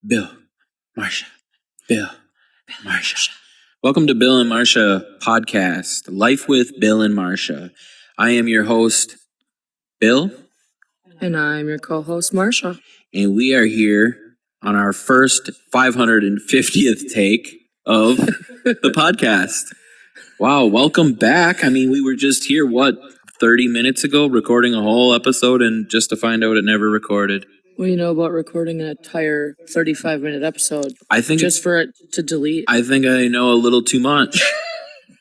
Bill, Marsha, Bill, Marsha. Welcome to Bill and Marsha podcast, Life with Bill and Marsha. I am your host, Bill. And I'm your co-host, Marsha. And we are here on our first 550th take of the podcast. Wow, welcome back. I mean, we were just here, 30 minutes ago, recording a whole episode, and just to find out it never recorded. What do you know about recording an entire 35-minute episode? I think just for it to delete. I think I know a little too much.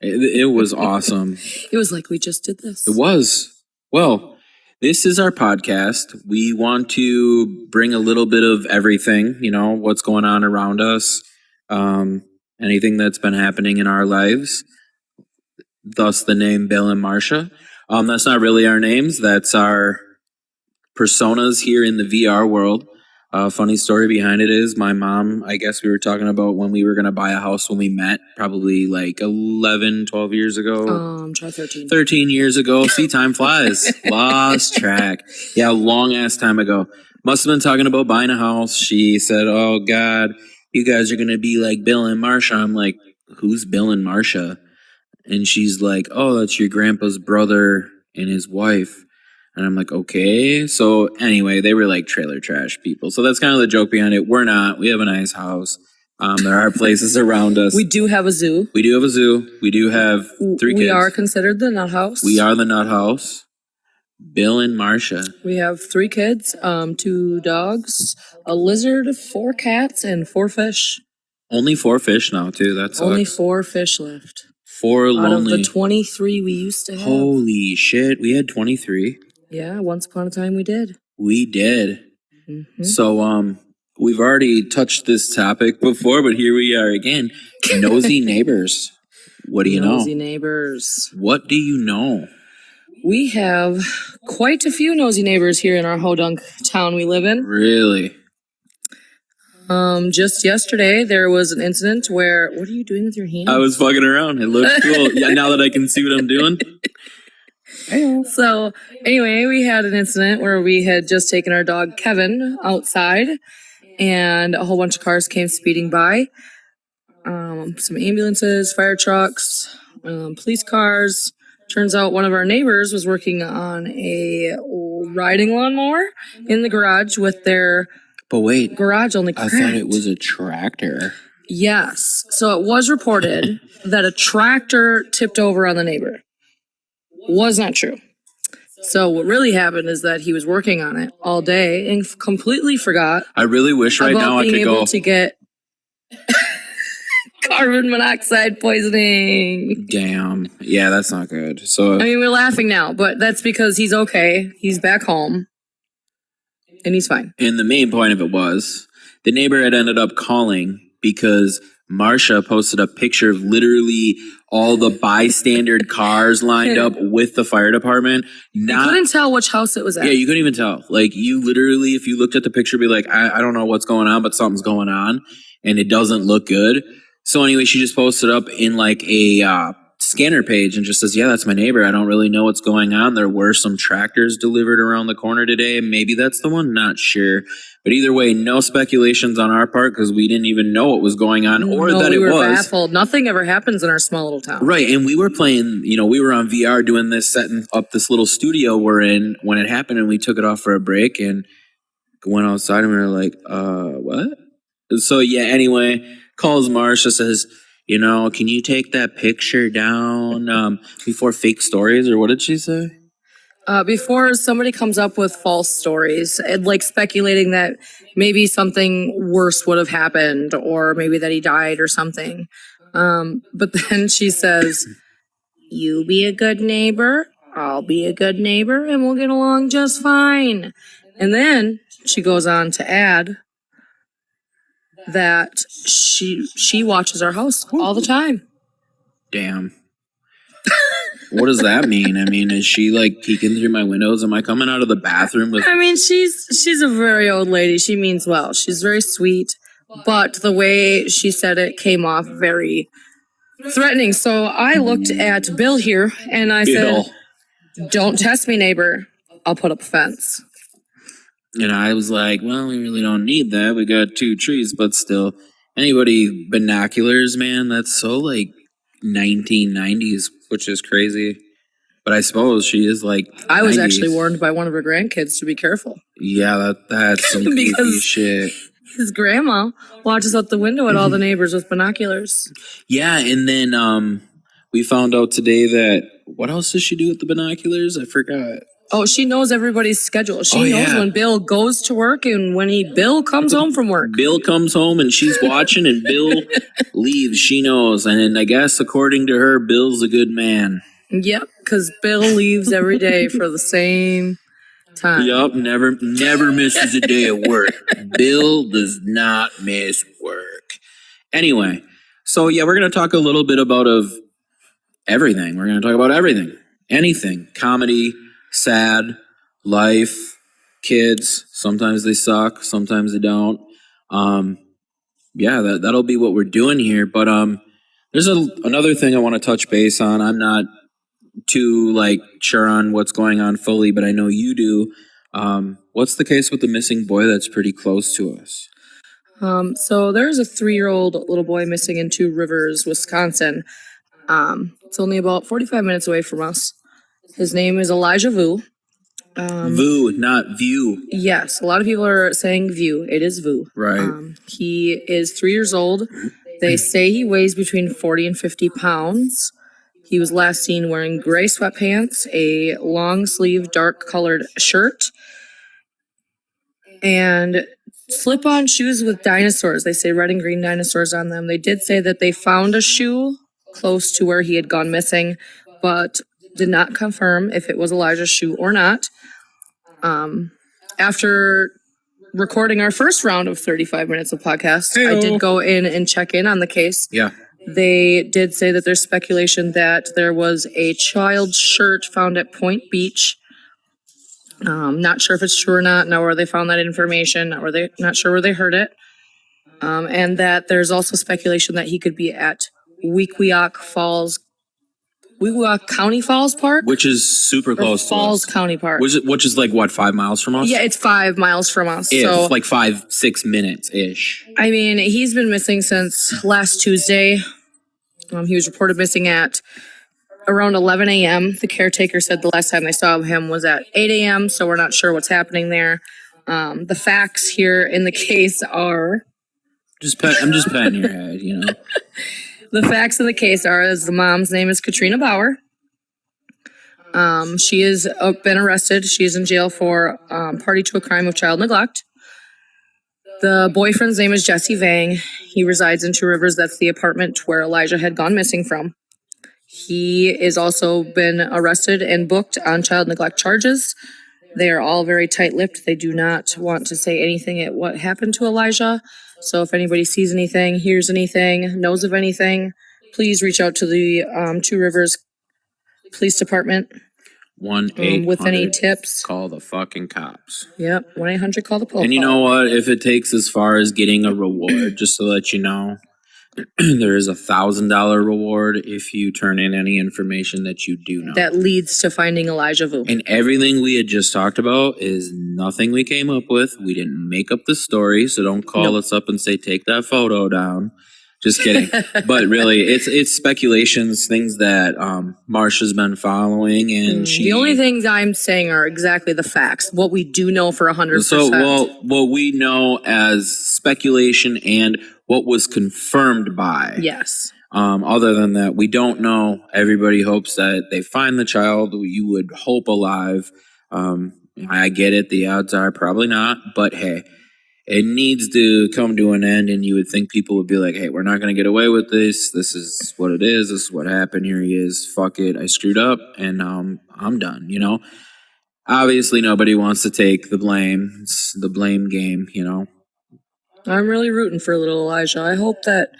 It was awesome. It was like we just did this. It was. Well, this is our podcast. We want to bring a little bit of everything, what's going on around us, anything that's been happening in our lives. Thus the name Bill and Marsha. That's not really our names. That's our personas here in the VR world. Funny story behind it is my mom, I guess we were talking about when we were going to buy a house when we met, probably like 11, 12 years ago. Try 13. 13 years ago. See, time flies. Lost track. Yeah, long ass time ago. Must have been talking about buying a house. She said, "Oh God, you guys are going to be like Bill and Marsha." I'm like, "Who's Bill and Marsha?" And she's like, "Oh, that's your grandpa's brother and his wife." And I'm like, okay. So anyway, they were like trailer trash people. So that's kind of the joke behind it. We're not. We have a nice house. There are places around us. We do have a zoo. We do have a zoo. We do have 3 kids. We are considered the nut house. We are the nut house. Bill and Marsha. We have 3 kids, 2 dogs, a lizard, 4 cats, and 4 fish. Only 4 fish now, too. That's only 4 fish left. 4 lonely. Out of the 23 we used to have. Holy shit. We had 23. Yeah, once upon a time we did. We did. Mm-hmm. So, we've already touched this topic before, but here we are again. Nosy neighbors. What do you know? Nosy neighbors. What do you know? We have quite a few nosy neighbors here in our hodunk town we live in. Really? Just yesterday there was an incident where... What are you doing with your hands? I was fucking around. It looks cool. Yeah, now that I can see what I'm doing. So anyway, we had an incident where we had just taken our dog Kevin outside and a whole bunch of cars came speeding by. Some ambulances, fire trucks, police cars. Turns out one of our neighbors was working on a riding lawnmower in the garage with their garage only cracked. I thought it was a tractor. Yes. So it was reported that a tractor tipped over on the neighbor. Was not true. So what really happened is that he was working on it all day and completely forgot. I really wish right now I could go. About being able to get carbon monoxide poisoning. Damn. Yeah, that's not good. So I mean, we're laughing now, but that's because he's okay. He's back home. And he's fine. And the main point of it was the neighbor had ended up calling because Marsha posted a picture of literally all the bystander cars lined up with the fire department. You couldn't tell which house it was at. Yeah, you couldn't even tell. Like, you literally, if you looked at the picture, be like, I don't know what's going on, but something's going on, and it doesn't look good. So anyway, she just posted up in like a scanner page and just says, yeah, that's my neighbor. I don't really know what's going on. There were some tractors delivered around the corner today. Maybe that's the one. Not sure. But either way, no speculations on our part because we didn't even know what was going on or that it was. We were baffled. Nothing ever happens in our small little town. Right. And we were playing, we were on VR doing this, setting up this little studio we're in when it happened, and we took it off for a break and went outside and we were like, what? So yeah, anyway, calls Marsha, says, can you take that picture down before fake stories, or what did she say? Before somebody comes up with false stories, like speculating that maybe something worse would have happened or maybe that he died or something. But then she says, you be a good neighbor, I'll be a good neighbor, and we'll get along just fine. And then she goes on to add that she watches our house all the time. Damn. What does that mean? I mean, is she like peeking through my windows? Am I coming out of the bathroom with... I mean, she's a very old lady. She means well. She's very sweet. But the way she said it came off very threatening. So I looked at Bill here and I said, don't test me, neighbor. I'll put up a fence. And I was like, well, we really don't need that. We got 2 trees, but still, anybody binoculars, man, that's so like 1990s, which is crazy. But I suppose she is like. I was 90s. actually warned by one of her grandkids to be careful. Yeah, that's some goofy shit. His grandma watches out the window at all the neighbors with binoculars. Yeah, and then we found out today that what else does she do with the binoculars? I forgot. Oh, she knows everybody's schedule. She knows when Bill goes to work and when Bill comes home from work. Bill comes home and she's watching, and Bill leaves. She knows, and I guess according to her, Bill's a good man. Yep, because Bill leaves every day for the same time. Yup, never misses a day of work. Bill does not miss work. Anyway, so yeah, we're gonna talk a little bit about everything. We're gonna talk about everything, anything, comedy, sad, life, kids. Sometimes they suck, sometimes they don't. Yeah, that'll be what we're doing here. But there's another thing I want to touch base on. I'm not too sure on what's going on fully, but I know you do. What's the case with the missing boy that's pretty close to us? So there's a 3-year-old little boy missing in Two Rivers, Wisconsin. It's only about 45 minutes away from us. His name is Elijah Vu. Vu, not View. Yes, a lot of people are saying View. It is Vu. Right. He is 3 years old. They say he weighs between 40 and 50 pounds. He was last seen wearing gray sweatpants, a long-sleeve dark-colored shirt, and slip-on shoes with dinosaurs. They say red and green dinosaurs on them. They did say that they found a shoe close to where he had gone missing, but did not confirm if it was Elijah's shoe or not. After recording our first round of 35 minutes of podcast, I did go in and check in on the case. Yeah. They did say that there's speculation that there was a child's shirt found at Point Beach. Not sure if it's true or not. Not where they found that information. Not sure where they heard it. And that there's also speculation that he could be at Weequahic County Falls Park, which is super close to Falls us. County Park, which is like what, 5 miles from us? Yeah, it's 5 miles from us. So it's like 5-6 minutes ish. I mean, he's been missing since last Tuesday. He was reported missing at around 11 a.m. The caretaker said the last time they saw him was at 8 a.m., so we're not sure what's happening there. The facts here in the case are... I'm just patting your head, you know. The facts of the case are, as the mom's name is Katrina Bauer. She has been arrested. She is in jail for party to a crime of child neglect. The boyfriend's name is Jesse Vang. He resides in Two Rivers. That's the apartment where Elijah had gone missing from. He is also been arrested and booked on child neglect charges. They are all very tight-lipped. They do not want to say anything at what happened to Elijah. So if anybody sees anything, hears anything, knows of anything, please reach out to the Two Rivers Police Department. 1-800 with any tips. Call the fucking cops. Yep, 1-800 call the police. And you know what? If it takes as far as getting a reward, just to let you know, there is $1,000 reward if you turn in any information that you do know. That leads to finding Elijah Vu. And everything we had just talked about is nothing we came up with. We didn't make up the story, so don't call us up and say, take that photo down. Just kidding. But really, it's speculations, things that Marsha's been following, and the only things I'm saying are exactly the facts. What we do know for 100%. So, what we know as speculation and what was confirmed by. Yes. Other than that, we don't know. Everybody hopes that they find the child. You would hope alive. I get it. The odds are probably not. But hey, it needs to come to an end, and you would think people would be like, hey, we're not going to get away with this. This is what it is. This is what happened. Here he is. Fuck it. I screwed up, and I'm done, you know? Obviously, nobody wants to take the blame. It's the blame game, you know? I'm really rooting for little Elijah. I hope that,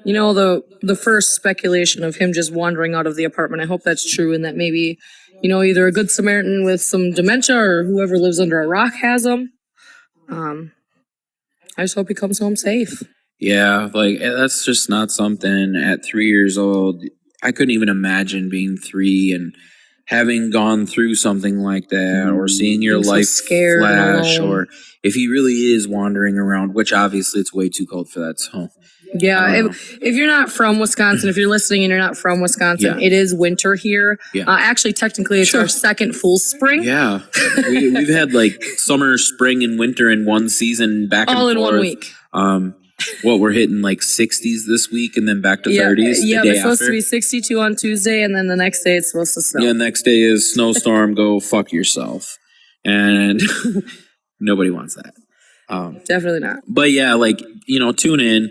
you know, the first speculation of him just wandering out of the apartment, I hope that's true, and that maybe, you know, either a good Samaritan with some dementia or whoever lives under a rock has him. I just hope he comes home safe. Yeah, like that's just not something at 3 years old. I couldn't even imagine being 3 and having gone through something like that, or seeing your Being so life scared and flash, alone. or if he really is wandering around, which obviously it's way too cold for that. So Yeah, I don't know. if you're not from Wisconsin, if you're listening and you're not from Wisconsin, Yeah. it is winter here. Yeah. Actually, technically, it's Sure. our second full spring. Yeah, we've had like summer, spring, and winter in one season, back and all in forth. 1 week. What, we're hitting like 60s this week, and then back to 30s the Yeah, day it's supposed after. to be 62 on Tuesday, and then the next day it's supposed to snow. Yeah, next day is snowstorm. Go fuck yourself, and nobody wants that. Definitely not. But yeah, like, tune in.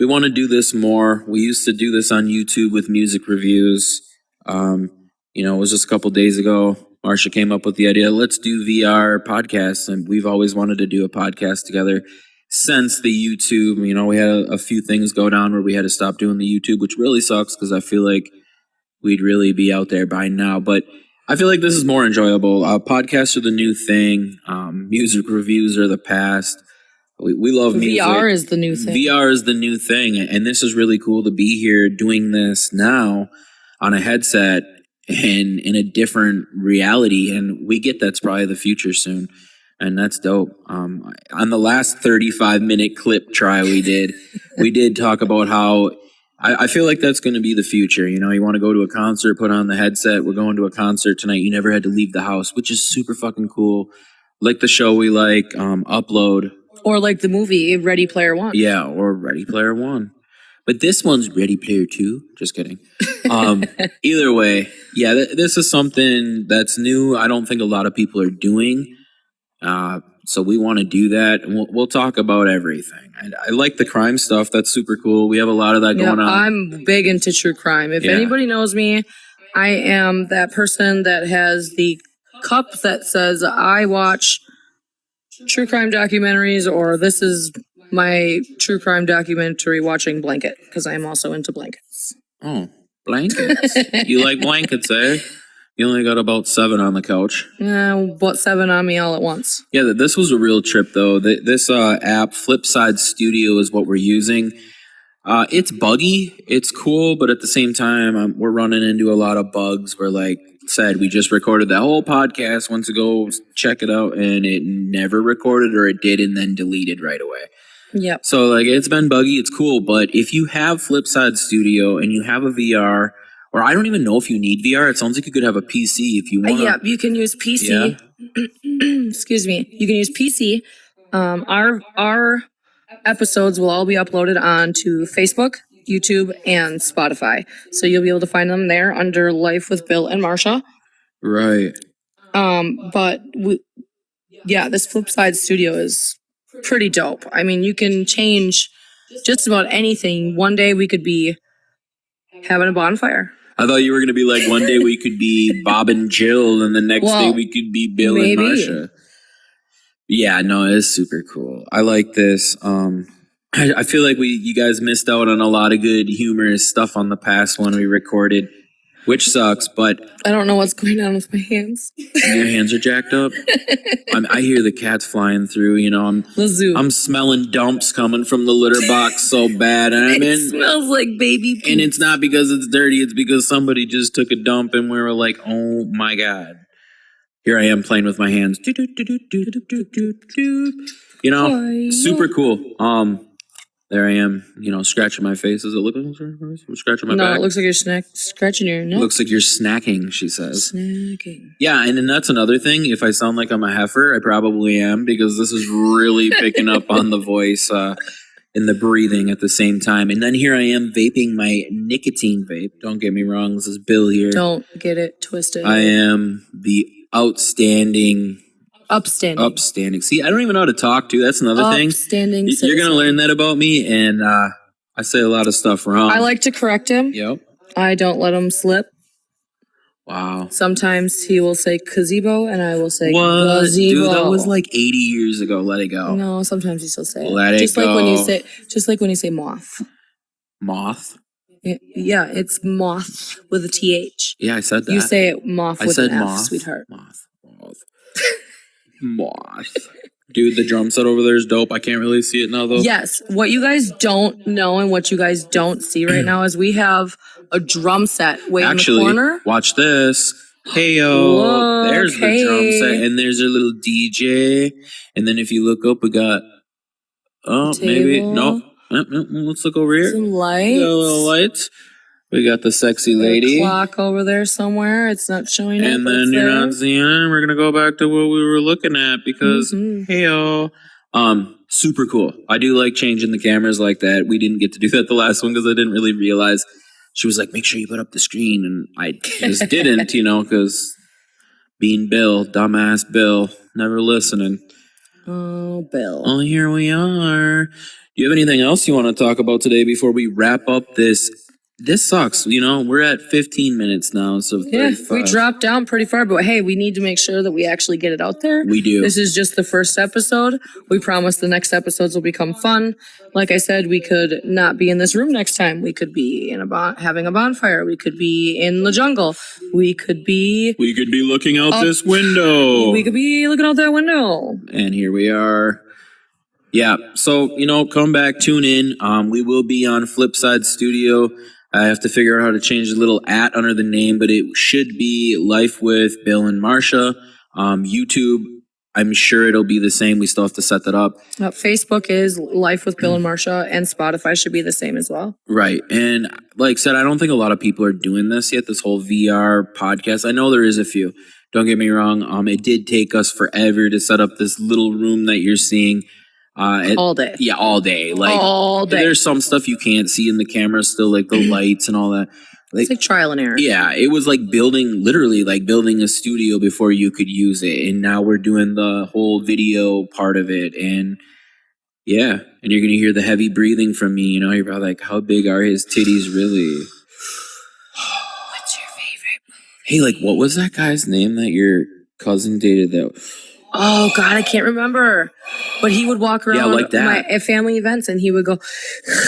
We want to do this more. We used to do this on YouTube with music reviews. It was just a couple days ago. Marsha came up with the idea, let's do VR podcasts. And we've always wanted to do a podcast together since the YouTube. We had a few things go down where we had to stop doing the YouTube, which really sucks because I feel like we'd really be out there by now. But I feel like this is more enjoyable. Podcasts are the new thing. Music reviews are the past. We love music. VR is the new thing. VR is the new thing. And this is really cool to be here doing this now on a headset and in a different reality. And we get that's probably the future soon. And that's dope. On the last 35-minute clip try we did talk about how I feel like that's going to be the future. You want to go to a concert, put on the headset. We're going to a concert tonight. You never had to leave the house, which is super fucking cool. Like the show we like, Upload. Or like the movie Ready Player One. Yeah, or Ready Player One. But this one's Ready Player Two. Just kidding. Either way, yeah, this is something that's new. I don't think a lot of people are doing. So we want to do that, and we'll talk about everything. And I like the crime stuff. That's super cool. We have a lot of that going on. I'm big into true crime. If anybody knows me, I am that person that has the cup that says I watch true crime documentaries, or this is my true crime documentary watching blanket, because I am also into blankets. Oh, blankets. You like blankets, eh? You only got about 7 on the couch. About 7 on me all at once. Yeah, this was a real trip, though. This app, Flipside Studio, is what we're using. It's buggy. It's cool, but at the same time, we're running into a lot of bugs. We're like said, we just recorded that whole podcast. Went to go check it out, and it never recorded, or it did and then deleted right away. Yep. So like, it's been buggy. It's cool, but if you have Flipside Studio and you have a VR, or I don't even know if you need VR. It sounds like you could have a PC if you want. Yeah, you can use PC. Yeah. Excuse me. You can use PC. Our episodes will all be uploaded onto Facebook, YouTube, and Spotify. So you'll be able to find them there under Life with Bill and Marsha. Right. This Flipside Studio is pretty dope. I mean, you can change just about anything. One day we could be having a bonfire. I thought you were going to be like, one day we could be Bob and Jill, and the next day we could be Bill and Marsha. Yeah, no, it's super cool. I like this. I feel like you guys missed out on a lot of good humorous stuff on the past one we recorded, which sucks, but I don't know what's going on with my hands. Your hands are jacked up? I hear the cats flying through, I'm smelling dumps coming from the litter box so bad. And it smells like baby poop. And it's not because it's dirty, it's because somebody just took a dump and we were like, oh my God. Here I am playing with my hands. Super cool. There I am, scratching my face. Does it look like I'm scratching my back? No, it looks like you're scratching your neck. Looks like you're snacking, she says. Snacking. Yeah, and then that's another thing. If I sound like I'm a heifer, I probably am, because this is really picking up on the voice and the breathing at the same time. And then here I am vaping my nicotine vape. Don't get me wrong, this is Bill here. Don't get it twisted. I am the upstanding. See, I don't even know how to talk to. That's another thing. Upstanding. You're going to learn that about me, and I say a lot of stuff wrong. I like to correct him. Yep. I don't let him slip. Wow. Sometimes he will say gazebo, and I will say gazebo. Dude, that was like 80 years ago. Let it go. No, sometimes he still say it. Let it go. Just like when you say moth. Moth? Yeah, it's moth with a TH. Yeah, I said that. You say it moth with an F, moth, sweetheart. Moth. Dude, the drum set over there is dope. I can't really see it now, though. Yes. What you guys don't know and what you guys don't see right now is we have a drum set way in the corner. Watch this. Hey yo, there's the drum set, and there's a little DJ. And then if you look up, we got maybe no. Let's look over here. Some lights. We got a little lights. We got the sexy lady. A clock over there somewhere. It's not showing and up. then you're there. not seeing it. We're gonna go back to what we were looking at because hey yo, super cool. I do like changing the cameras like that. We didn't get to do that the last one because I didn't really realize. She was like, make sure you put up the screen, and I just didn't, because being Bill, dumbass Bill, never listening. Oh, Bill. Oh, here we are. Do you have anything else you want to talk about today before we wrap up this? This sucks. We're at 15 minutes now. So yeah, we dropped down pretty far, but hey, we need to make sure that we actually get it out there. We do. This is just the first episode. We promise the next episodes will become fun. Like I said, we could not be in this room next time. We could be in having a bonfire. We could be in the jungle. We could be looking out this window. We could be looking out that window. And here we are. Yeah, so, come back, tune in. We will be on Flipside Studio. I have to figure out how to change the little @ under the name, but it should be Life with Bill and Marsha. YouTube, I'm sure it'll be the same. We still have to set that up. Facebook is Life with Bill and Marsha, and Spotify should be the same as well. Right. And like I said, I don't think a lot of people are doing this yet, this whole VR podcast. I know there is a few. Don't get me wrong. It did take us forever to set up this little room that you're seeing. All day. Yeah, all day. Like all day. There's some stuff you can't see in the camera still, like the lights and all that. It's like trial and error. Yeah, it was like literally building a studio before you could use it. And now we're doing the whole video part of it. And yeah, and you're going to hear the heavy breathing from me. You're probably like, how big are his titties really? What's your favorite movie? Hey, like, what was that guy's name that your cousin dated that? Oh God, I can't remember. But he would walk around like that. at family events, and he would go.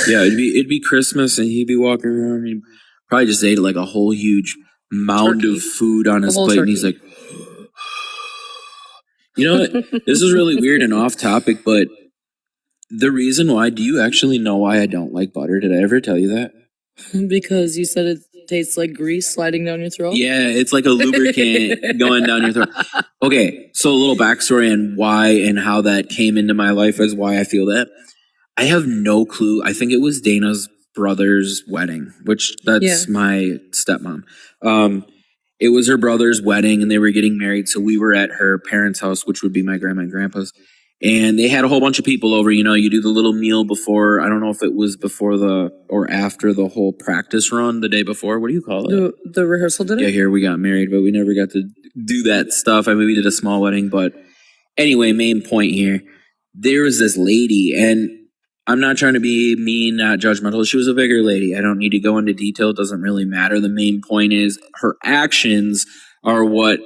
Yeah, it'd be Christmas, and he'd be walking around. And he'd probably just ate like a whole huge mound of food on his plate, and he's like, you know what? This is really weird and off topic, but the reason why, do you actually know why I don't like butter? Did I ever tell you that? Because you said it tastes like grease sliding down your throat? Yeah, it's like a lubricant going down your throat. Okay, so a little backstory on why and how that came into my life as why I feel that. I have no clue. I think it was Dana's brother's wedding, which that's my stepmom. It was her brother's wedding, and they were getting married, so we were at her parents' house, which would be my grandma and grandpa's. And they had a whole bunch of people over. You do the little meal before. I don't know if it was before or after the whole practice run, the day before. What do you call it? The rehearsal dinner? Yeah, here we got married, but we never got to do that stuff. I mean, we did a small wedding, but anyway, main point here. There was this lady, and I'm not trying to be mean, not judgmental. She was a bigger lady. I don't need to go into detail. It doesn't really matter. The main point is her actions are what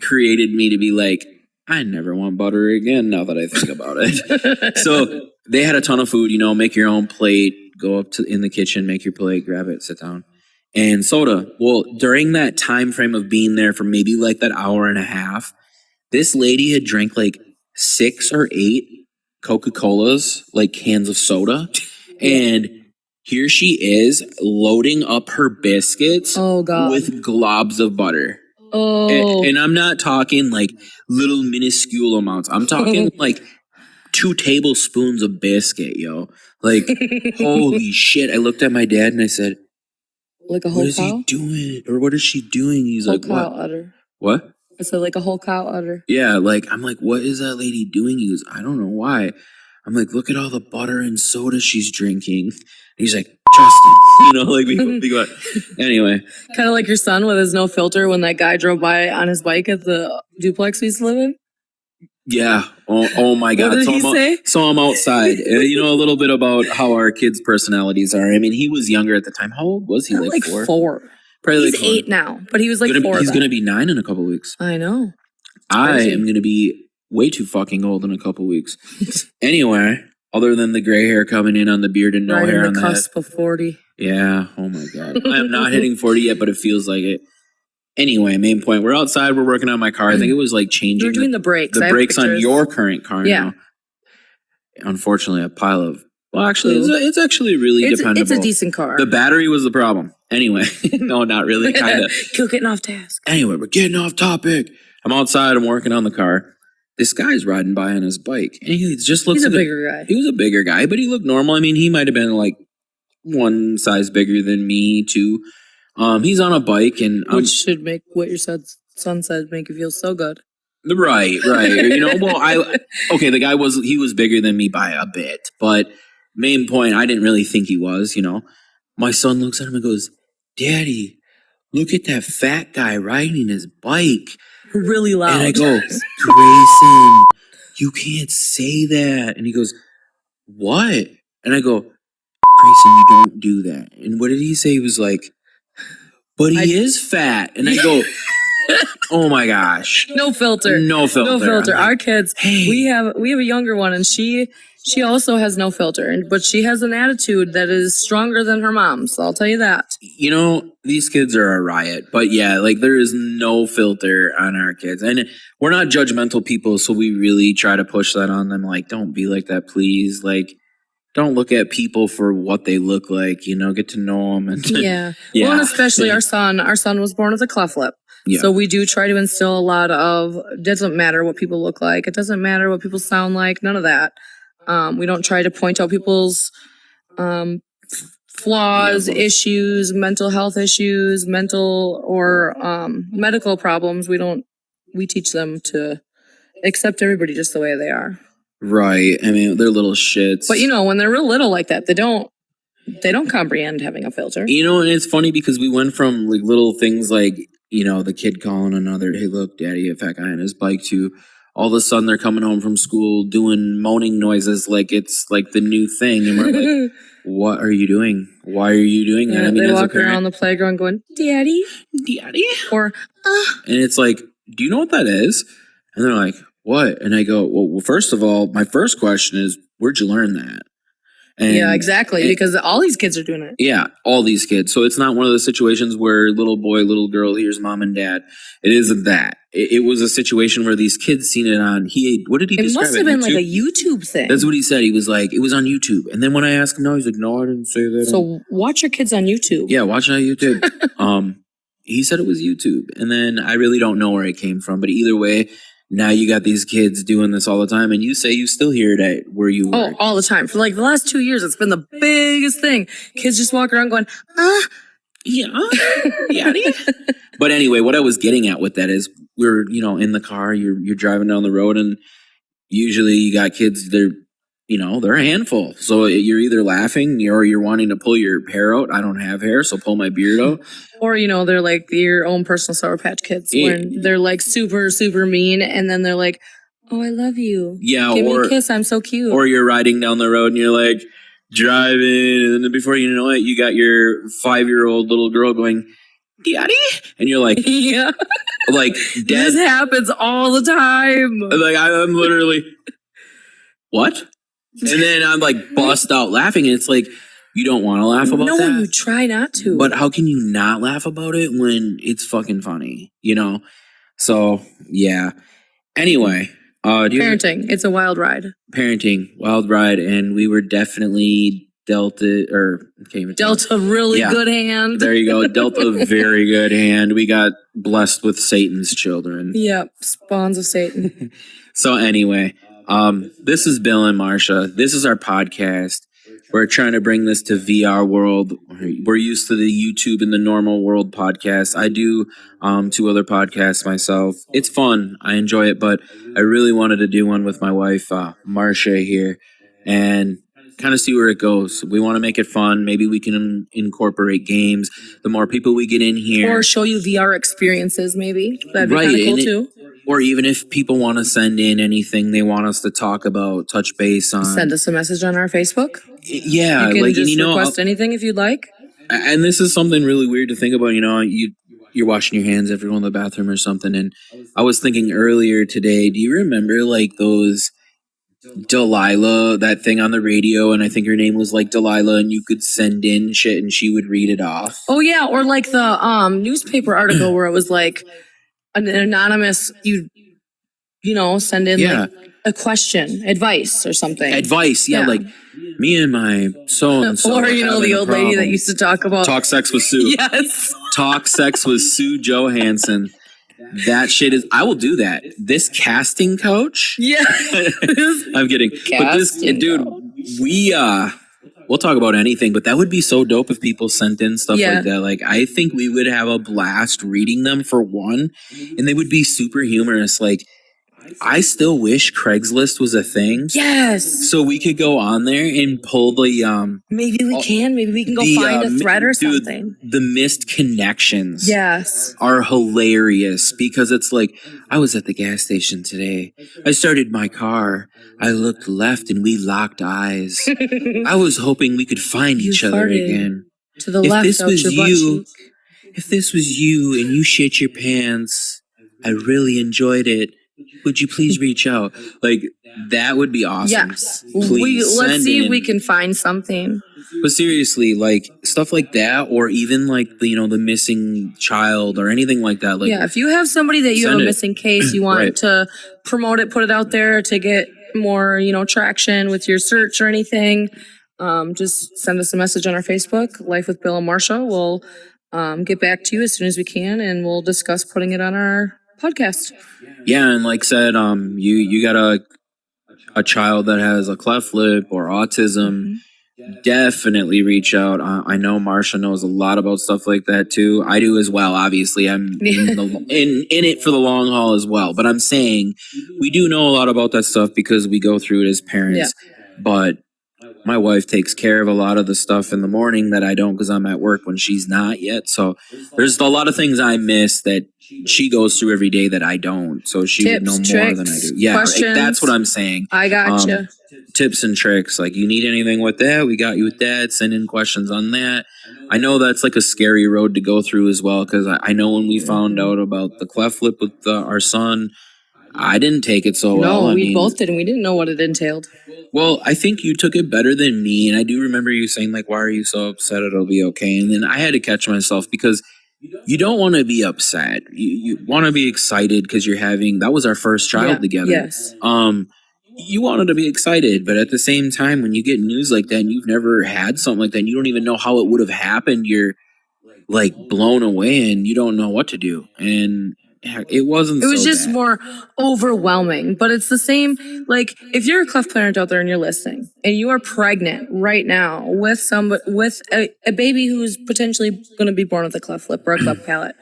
created me to be like, I never want butter again now that I think about it. So they had a ton of food, make your own plate, go up in the kitchen, make your plate, grab it, sit down. And soda. Well, during that time frame of being there for maybe like that hour and a half, this lady had drank like 6 or 8 Coca-Colas, like cans of soda. And here she is loading up her biscuits with globs of butter. Oh. And I'm not talking like little minuscule amounts. I'm talking like 2 tablespoons of biscuit, yo. Like, holy shit. I looked at my dad and I said, like a whole what is cow? he doing? Or what is she doing? He's whole like, what? Cow udder. What? I said like a whole cow udder. Yeah, like, I'm like, what is that lady doing? He goes, I don't know why. I'm like, look at all the butter and soda she's drinking. And he's like, Justin, like we think about anyway. Kind of like your son with his no filter when that guy drove by on his bike at the duplex we used to live in. Yeah. Oh my God. What did he say? So I'm outside. A little bit about how our kids' personalities are. I mean, he was younger at the time. How old was he? Like 4? 4. Probably he's 8 now, but he was like 4. He's going to be 9 in a couple weeks. I know. I am going to be way too fucking old in a couple weeks. Anyway, other than the gray hair coming in on the beard and no hair on the cusp of 40. Yeah. Oh my God. I am not hitting 40 yet, but it feels like it. Anyway, main point. We're outside. We're working on my car. I think it was like changing. You're doing the brakes. The brakes on your current car now. Unfortunately, a pile of Well, actually, it's actually really dependable. It's a decent car. The battery was the problem. Anyway, no, not really. Kind of. You're getting off task. Anyway, we're getting off topic. I'm outside. I'm working on the car. This guy's riding by on his bike, and he just looks. He's a bigger guy. He was a bigger guy, but he looked normal. I mean, he might have been like one size bigger than me, too. He's on a bike, and which should make what your son said make you feel so good. Right. You know, well, the guy was bigger than me by a bit, but main point, I didn't really think he was, you know. My son looks at him and goes, "Daddy, look at that fat guy riding his bike." Really loud. And I go, "Grayson, you can't say that." And he goes, "What?" And I go, "Grayson, you don't do that." And what did he say? He was like, "But he is fat." And I go, "Oh my gosh. No filter. Our kids, hey. we have a younger one, and she also has no filter, but she has an attitude that is stronger than her mom's. I'll tell you that. You know, these kids are a riot, but yeah, like there is no filter on our kids, and we're not judgmental people, so we really try to push that on them. Like, don't be like that, please. Like, don't look at people for what they look like. You know, get to know them. And yeah. Well, and especially our son. Our son was born with a cleft lip. Yeah. So we do try to instill a lot of, it doesn't matter what people look like. It doesn't matter what people sound like. None of that. We don't try to point out people's flaws, issues, mental health issues, mental or medical problems. We teach them to accept everybody just the way they are. Right. I mean, they're little shits. But, you know, when they're real little like that, they don't comprehend having a filter. You know, and it's funny because we went from like little things like, you know, the kid calling another, "Hey, look, Daddy, a fat guy on his bike," to all of a sudden they're coming home from school doing moaning noises like it's like the new thing. And we're like, "What are you doing? Why are you doing that?" I mean, they walk around the playground going, "Daddy, Daddy," or and it's like, "Do you know what that is?" And they're like, "What?" And I go, well, first of all, my first question is, where'd you learn that? And, yeah, exactly, because all these kids are doing it. Yeah, all these kids. So it's not one of those situations where little boy, little girl, here's mom and dad. It isn't that. It was a situation where these kids seen it on, what did he describe it? It must have been like a YouTube thing. That's what he said. He was like, it was on YouTube. And then when I asked him, no, he's like, "No, I didn't say that." So watch your kids on YouTube. Yeah, watch it on YouTube. He said it was YouTube. And then I really don't know where it came from. But either way, now you got these kids doing this all the time, and you say you still hear it at where you work. Oh, all the time. For like the last 2 years, it's been the biggest thing. Kids just walk around going, yeah. But anyway, what I was getting at with that is we're, you know, in the car, you're driving down the road, and usually you got kids, they're a handful. So you're either laughing or you're wanting to pull your hair out. I don't have hair, so pull my beard out. Or, you know, they're like your own personal Sour Patch Kids when they're like super, super mean. And then they're like, "Oh, I love you. Yeah. Give me a kiss. I'm so cute." Or you're riding down the road and you're like driving. And then before you know it, you got your 5-year-old little girl going, "Daddy." And you're like, yeah. Like, dead. This happens all the time. Like, I'm literally, what? And then I'm like bust out laughing, and it's like, you don't want to laugh about that. No, you try not to. But how can you not laugh about it when it's fucking funny, you know? So, yeah. Anyway. Parenting. It's a wild ride. Parenting. Wild ride. And we were definitely dealt a really good hand. There you go. Dealt a very good hand. We got blessed with Satan's children. Yep. Spawns of Satan. So anyway. This is Bill and Marsha. This is our podcast. We're trying to bring this to VR world. We're used to the YouTube and the normal world podcast. I do 2 other podcasts myself. It's fun. I enjoy it, but I really wanted to do one with my wife, Marsha here, and kind of see where it goes. We want to make it fun. Maybe we can incorporate games. The more people we get in here. Or show you VR experiences, maybe. That'd be kind of cool, too. Or even if people want to send in anything they want us to talk about, touch base on. Send us a message on our Facebook. Yeah. You can just request anything if you'd like. And this is something really weird to think about. You know, you're washing your hands after going to the bathroom or something. And I was thinking earlier today, do you remember like those Delilah, that thing on the radio, and I think her name was like Delilah, and you could send in shit and she would read it off? Oh, yeah. Or like the newspaper article where it was like, an anonymous, you know, send in. Yeah. Like, a question, advice, or something. Advice, yeah. Like me and my so-and-so. Or, the old lady that used to talk about Talk sex with Sue. Yes. Talk sex with Sue Johansson. That shit is. I will do that. This casting coach. Yeah. I'm kidding. But this dude, we'll talk about anything. But that would be so dope if people sent in stuff like that. Like I think we would have a blast reading them for one, and they would be super humorous. Like I still wish Craigslist was a thing. Yes. So we could go on there and pull the Maybe we can. Maybe we can go find a thread or something. The missed connections. Yes. Are hilarious because it's like I was at the gas station today. I started my car. I looked left and we locked eyes. I was hoping we could find each other again. To the left, if this was you and you shit your pants, I really enjoyed it. Would you please reach out? Like that would be awesome. Yes. Please let's see if we can find something. But seriously, like stuff like that, or even like the missing child or anything like that. Like if you have somebody that you have a missing case, you want to promote it, put it out there to get more traction with your search or anything. Just send us a message on our Facebook, Life with Bill and Marsha. We'll get back to you as soon as we can, and we'll discuss putting it on our podcast. Yeah, and like said, you got a child that has a cleft lip or autism, definitely reach out. I know Marsha knows a lot about stuff like that too. I do as well. Obviously, I'm in it for the long haul as well. But I'm saying we do know a lot about that stuff because we go through it as parents. Yeah. But my wife takes care of a lot of the stuff in the morning that I don't because I'm at work when she's not yet. So there's a lot of things I miss that she goes through every day that I don't. So she would know more than I do. Yeah, that's what I'm saying. I got you. Tips and tricks. Like you need anything with that, we got you with that. Send in questions on that. I know that's like a scary road to go through as well because I know when we found out about the cleft lip with our son, I didn't take it so well. No, we both did, and we didn't know what it entailed. Well, I think you took it better than me, and I do remember you saying, like, why are you so upset? It'll be okay. And then I had to catch myself because you don't want to be upset. You want to be excited because that was our first child together. Yes. You wanted to be excited, but at the same time, when you get news like that and you've never had something like that, and you don't even know how it would have happened, you're like blown away and you don't know what to do. And it wasn't. It was just more overwhelming, but it's the same. Like if you're a cleft parent out there and you're listening, and you are pregnant right now with a baby who's potentially going to be born with a cleft lip or a cleft palate,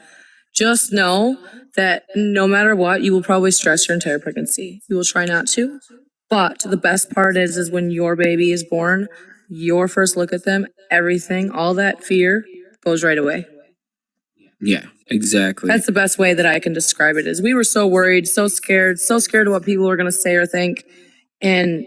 just know that no matter what, you will probably stress your entire pregnancy. You will try not to, but the best part is when your baby is born, your first look at them, everything, all that fear goes right away. Yeah, exactly. That's the best way that I can describe it. Is we were so worried, so scared of what people were going to say or think, and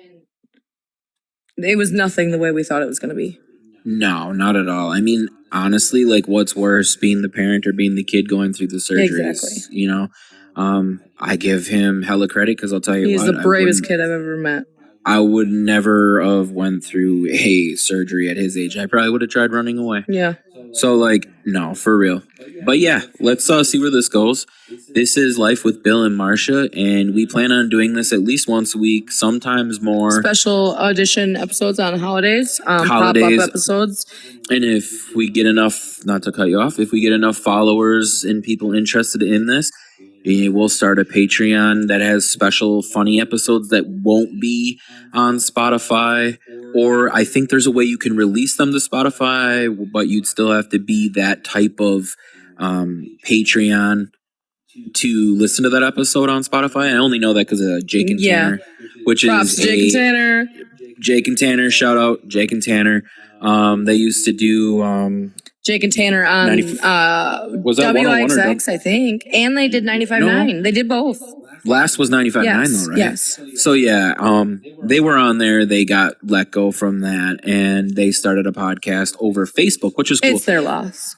it was nothing the way we thought it was going to be. No, not at all. I mean, honestly, like, what's worse, being the parent or being the kid going through the surgeries? Exactly. I give him hella credit because I'll tell you, he's the bravest kid I've ever met. I would never have went through a surgery at his age. I probably would have tried running away. Yeah. So, like, no, for real. But yeah, let's see where this goes. This is Life with Bill and Marsha, and we plan on doing this at least once a week, sometimes more. Special edition episodes on holidays, pop-up episodes. And if we get enough, not to cut you off, if we get enough followers and people interested in this, we'll start a Patreon that has special funny episodes that won't be on Spotify. Or I think there's a way you can release them to Spotify, but you'd still have to be that type of Patreon to listen to that episode on Spotify. I only know that because of Jake and Tanner, which Props, is Jake and Tanner. Jake and Tanner, shout out Jake and Tanner. They used to do Jake and Tanner on was that WXX, I think, and they did 95.9. They did both. Last was 95.9 though, right? Yes. So yeah, they were on there. They got let go from that, and they started a podcast over Facebook, which is cool. It's their loss.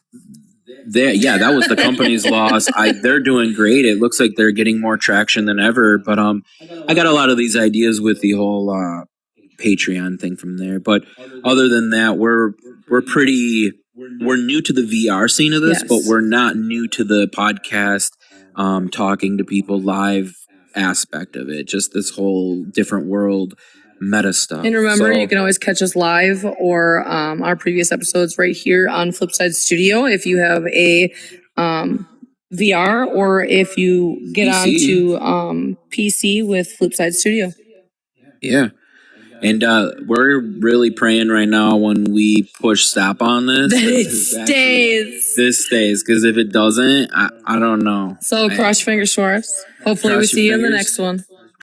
That was the company's loss. They're doing great. It looks like they're getting more traction than ever. But I got a lot of these ideas with the whole Patreon thing from there. But other than that, we're new to the VR scene of this, but we're not new to the podcast, talking to people live aspect of it, just this whole different world meta stuff. And remember, So- you can always catch us live or our previous episodes right here on Flipside Studio if you have a VR or if you get PC. onto PC with Flipside Studio. Yeah. And we're really praying right now when we push stop on this. That it stays. This stays, because if it doesn't, I don't know. So cross your fingers for us. Hopefully we Cross your see you in the fingers. next one.